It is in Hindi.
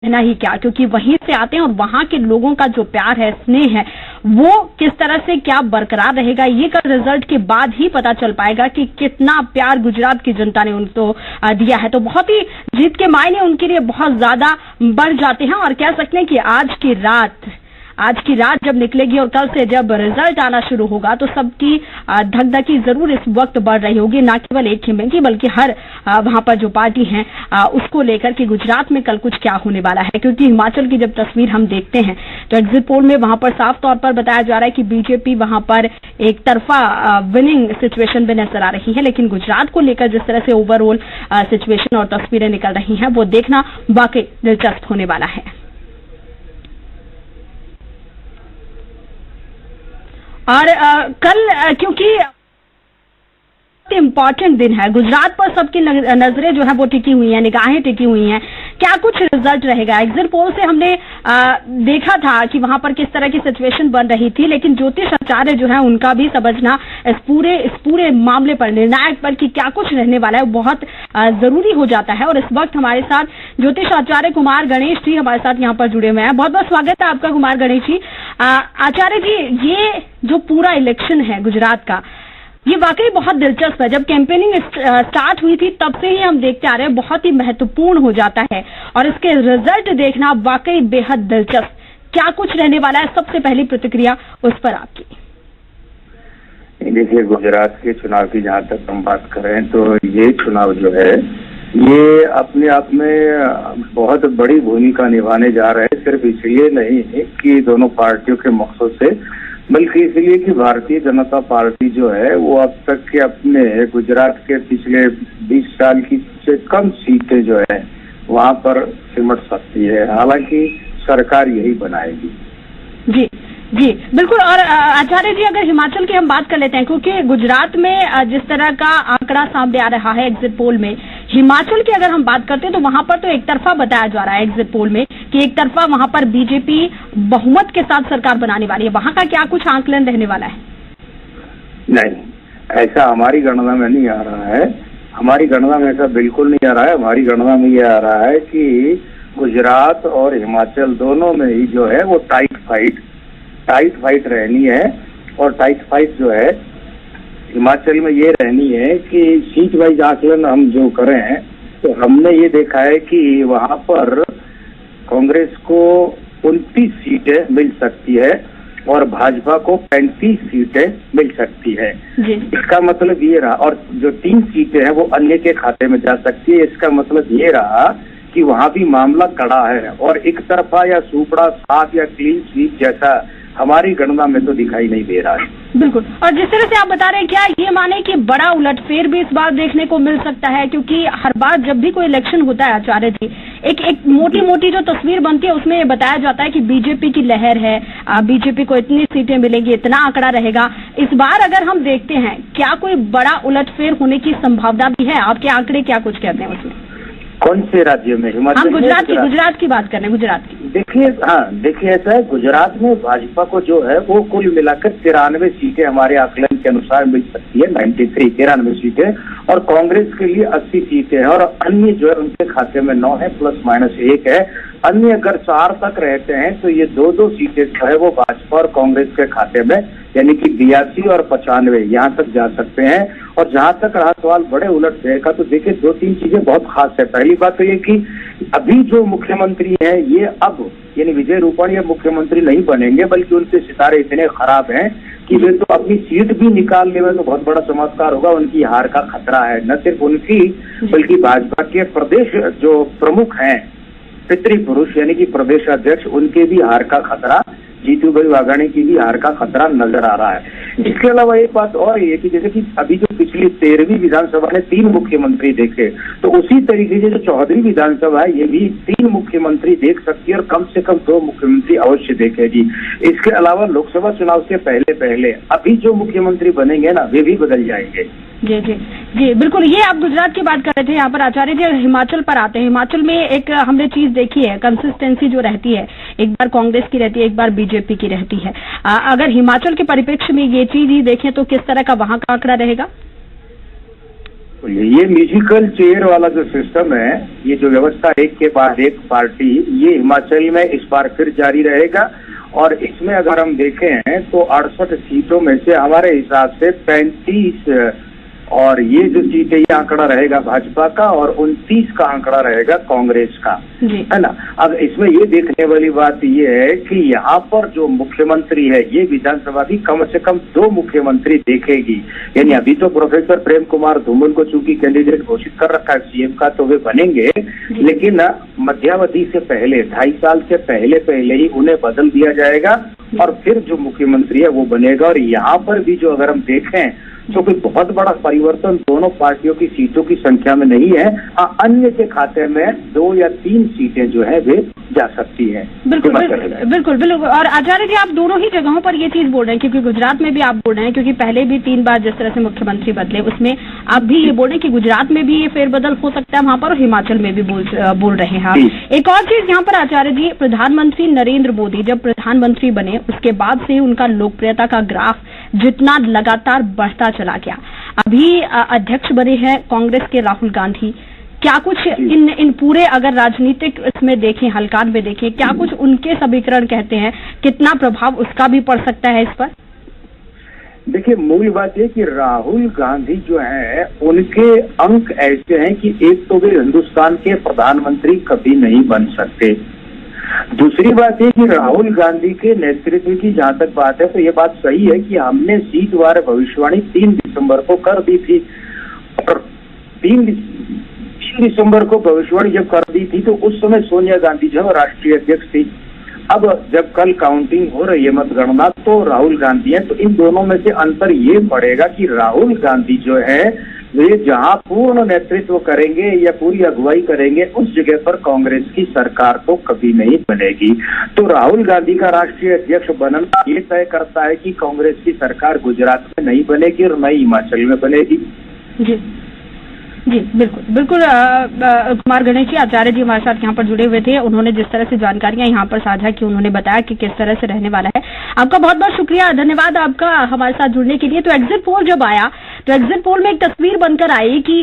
ना ही क्या, क्योंकि वहीं से आते हैं और वहां के लोगों का जो प्यार है, स्नेह है, वो किस तरह से क्या बरकरार रहेगा, ये कल रिजल्ट के बाद ही पता चल पाएगा कि कितना प्यार गुजरात की जनता ने उनको दिया है। तो बहुत ही जीत के मायने उनके लिए बहुत ज्यादा बढ़ जाते हैं और कह सकते हैं कि आज की रात जब निकलेगी और कल से जब रिजल्ट आना शुरू होगा तो सबकी धकधकी जरूर इस वक्त बढ़ रही होगी, ना केवल एक खेमे की बल्कि हर वहां पर जो पार्टी है उसको लेकर कि गुजरात में कल कुछ क्या होने वाला है। क्योंकि हिमाचल की जब तस्वीर हम देखते हैं तो एग्जिट पोल में वहां पर साफ तौर पर बताया जा रहा है कि बीजेपी वहां पर एक तरफा विनिंग सिचुएशन में नजर आ रही है, लेकिन गुजरात को लेकर जिस तरह से ओवरऑल सिचुएशन और तस्वीरें निकल रही हैं वो देखना वाकई दिलचस्प होने वाला है। और कल क्योंकि इम्पॉर्टेंट दिन है, गुजरात पर सबकी नजरें जो है वो टिकी हुई हैं, निगाहें टिकी हुई हैं, क्या कुछ रिजल्ट रहेगा। एग्जिट पोल से हमने देखा था कि वहां पर किस तरह की सिचुएशन बन रही थी, लेकिन ज्योतिष आचार्य जो है उनका भी समझना इस पूरे मामले पर, निर्णायक पर कि क्या कुछ रहने वाला है, बहुत जरूरी हो जाता है। और इस वक्त हमारे साथ ज्योतिष आचार्य कुमार गणेश जी हमारे साथ यहाँ पर जुड़े हुए हैं। बहुत बहुत स्वागत है आपका कुमार गणेश जी। आचार्य जी, ये जो पूरा इलेक्शन है गुजरात का, ये वाकई बहुत दिलचस्प है। जब कैंपेनिंग स्टार्ट हुई थी तब से ही हम देखते आ रहे हैं, बहुत ही महत्वपूर्ण हो जाता है और इसके रिजल्ट देखना वाकई बेहद दिलचस्प। क्या कुछ रहने वाला है, सबसे पहली प्रतिक्रिया उस पर आपकी। देखिए, गुजरात के चुनाव की जहां तक हम बात करें तो ये चुनाव जो है ये अपने आप में बहुत बड़ी भूमिका निभाने जा रहे हैं। सिर्फ इसलिए नहीं कि दोनों पार्टियों के मकसद से, बल्कि इसलिए कि भारतीय जनता पार्टी जो है वो अब तक के अपने गुजरात के पिछले 20 साल की से कम सीटें जो है वहां पर सिमट सकती है। हालांकि सरकार यही बनाएगी। जी जी बिल्कुल। और आचार्य जी, अगर हिमाचल की हम बात कर लेते हैं, क्योंकि गुजरात में जिस तरह का आंकड़ा सामने आ रहा है एग्जिट पोल में, हिमाचल की अगर हम बात करते हैं तो वहां पर तो एक तरफा बताया जा रहा है एग्जिट पोल में कि एक तरफा वहां पर बीजेपी बहुमत के साथ सरकार बनाने वाली है। वहां का क्या कुछ आंकलन रहने वाला है? नहीं, ऐसा हमारी गणना में नहीं आ रहा है। हमारी गणना में ऐसा बिल्कुल नहीं आ रहा है। हमारी गणना में ये आ रहा है कि गुजरात और हिमाचल दोनों में ही जो है वो टाइट फाइट रहनी है। और टाइट फाइट जो है हिमाचल में ये रहनी है कि सीट वाइज आकलन हम जो करें तो हमने ये देखा है कि वहां पर कांग्रेस को 29 सीटें मिल सकती है और भाजपा को 35 सीटें मिल सकती है। इसका मतलब ये रहा, और जो 3 सीटें हैं वो अन्य के खाते में जा सकती है। इसका मतलब ये रहा कि वहां भी मामला कड़ा है और एक तरफा या सुपड़ा साफ या क्लीन स्वीप जैसा हमारी गणना में तो दिखाई नहीं दे रहा है। बिल्कुल। और जिस तरह से आप बता रहे हैं, क्या ये माने कि बड़ा उलटफेर भी इस बार देखने को मिल सकता है? क्योंकि हर बार जब भी कोई इलेक्शन होता है आचार्य जी, एक मोटी जो तस्वीर बनती है उसमें ये बताया जाता है कि बीजेपी की लहर है, बीजेपी को इतनी सीटें मिलेंगी, इतना आंकड़ा रहेगा। इस बार अगर हम देखते हैं, क्या कोई बड़ा उलटफेर होने की संभावना भी है? आपके आंकड़े क्या कुछ कहते हैं उसमें? कौन से राज्य में? हिमाचल? हम गुजरात की बात कर रहे हैं। गुजरात की देखिए ऐसा है, गुजरात में भाजपा को जो है वो कुल मिलाकर 93 सीटें हमारे आकलन के अनुसार मिल सकती है, 93 सीटें, और कांग्रेस के लिए 80 सीटें हैं और अन्य जो है उनके खाते में 9 है, ±1 है। अन्य अगर 4 तक रहते हैं तो ये 2-2 सीटें जो है वो भाजपा और कांग्रेस के खाते में, यानी कि 82 और 95 यहाँ तक जा सकते हैं। और जहां तक रहा सवाल बड़े उलटफेर का, तो देखिए 2-3 चीजें बहुत खास है। पहली बात तो ये कि अभी जो मुख्यमंत्री है ये अब यानी विजय रूपाणी अब मुख्यमंत्री नहीं बनेंगे, बल्कि उनके सितारे इतने खराब हैं कि वे तो अपनी सीट भी निकालने में तो बहुत बड़ा चमत्कार होगा। उनकी हार का खतरा है, न सिर्फ उनकी बल्कि भाजपा के प्रदेश जो प्रमुख हैं, पितृ पुरुष यानी कि प्रदेश अध्यक्ष, उनके भी हार का खतरा, जीतू भाई वाघाणी की भी हार का खतरा नजर आ रहा है। इसके अलावा एक बात और ये कि जैसे कि अभी जो पिछली 13वीं विधानसभा ने 3 मुख्यमंत्री देखे, तो उसी तरीके से जो 14वीं विधानसभा है ये भी 3 मुख्यमंत्री देख सकती है और कम से कम 2 मुख्यमंत्री अवश्य देखेगी। इसके अलावा लोकसभा चुनाव से पहले अभी जो मुख्यमंत्री बनेंगे ना वे भी बदल जाएंगे। जी बिल्कुल। ये आप गुजरात की बात कर रहे थे यहाँ पर आचार्य जी। हिमाचल पर आते हैं। हिमाचल में एक हमने चीज देखी है, कंसिस्टेंसी जो रहती है, एक बार कांग्रेस की रहती है, एक बार बीजेपी की रहती है। अगर हिमाचल के परिप्रेक्ष्य में ये चीज ही देखें तो किस तरह का वहां का आंकड़ा रहेगा? ये म्यूजिकल चेयर वाला जो सिस्टम है, ये जो व्यवस्था एक के बाद एक पार्टी, ये हिमाचल में इस बार फिर जारी रहेगा। और इसमें अगर हम देखें तो 68 सीटों में से हमारे हिसाब से 35 और ये जो सीटें, ये आंकड़ा रहेगा भाजपा का और 29 का आंकड़ा रहेगा कांग्रेस का, है ना। अब इसमें ये देखने वाली बात ये है कि यहाँ पर जो मुख्यमंत्री है, ये विधानसभा की कम से कम 2 मुख्यमंत्री देखेगी। यानी अभी तो प्रोफेसर प्रेम कुमार धूमल को चूंकि कैंडिडेट घोषित कर रखा है सीएम का, तो वे बनेंगे, लेकिन मध्यावधि से पहले 2.5 साल से पहले ही उन्हें बदल दिया जाएगा और फिर जो मुख्यमंत्री है वो बनेगा। और यहाँ पर भी जो अगर हम देखें तो कोई बहुत बड़ा परिवर्तन दोनों पार्टियों की सीटों की संख्या में नहीं है। अन्य के खाते में 2 या 3 सीटें जो है वे जा सकती है। बिल्कुल बिल्कुल। और आचार्य जी, आप दोनों ही जगहों पर ये चीज बोल रहे हैं, क्योंकि गुजरात में भी आप बोल रहे हैं, क्योंकि पहले भी 3 बार जिस तरह से मुख्यमंत्री बदले, उसमें आप भी ये बोल रहे हैं कि गुजरात में भी ये फेरबदल हो सकता है वहां पर, और हिमाचल में भी बोल रहे हैं आप। एक और चीज यहाँ पर आचार्य जी, प्रधानमंत्री नरेंद्र मोदी जब प्रधानमंत्री बने उसके बाद से उनका लोकप्रियता का ग्राफ जितना लगातार बढ़ता चला गया। अभी अध्यक्ष बने हैं कांग्रेस के राहुल गांधी। क्या कुछ इन पूरे अगर राजनीतिक इसमें देखें, हलकान में देखें, क्या कुछ उनके समीकरण कहते हैं, कितना प्रभाव उसका भी पड़ सकता है इस पर? देखिए, मूल बात यह कि राहुल गांधी जो है उनके अंक ऐसे हैं कि एक तो वे हिंदुस्तान के प्रधानमंत्री कभी नहीं बन सकते। दूसरी बात है कि राहुल गांधी के नेतृत्व की जहां तक बात है तो ये बात सही है कि हमने सीटवार भविष्यवाणी 3 दिसंबर को कर दी थी, और 3 दिसंबर को भविष्यवाणी जब कर दी थी तो उस समय सोनिया गांधी जो राष्ट्रीय अध्यक्ष थी। अब जब कल काउंटिंग हो रही है मतगणना तो राहुल गांधी है, तो इन दोनों में से अंतर ये पड़ेगा कि राहुल गांधी जो है वे जहां पूर्ण नेतृत्व करेंगे या पूरी अगुवाई करेंगे उस जगह पर कांग्रेस की सरकार तो कभी नहीं बनेगी। तो राहुल गांधी का राष्ट्रीय अध्यक्ष बनना ये तय करता है कि कांग्रेस की सरकार गुजरात में नहीं बनेगी और न ही हिमाचल में बनेगी। जी बिल्कुल। कुमार गणेश जी, आचार्य जी हमारे साथ यहाँ पर जुड़े हुए थे। उन्होंने जिस तरह से जानकारियां यहाँ पर साझा की, उन्होंने बताया कि किस तरह से रहने वाला है। आपका बहुत बहुत शुक्रिया, धन्यवाद आपका हमारे साथ जुड़ने के लिए। तो एग्जिट पोल जब आया तो एग्जिट पोल में एक तस्वीर बनकर आई कि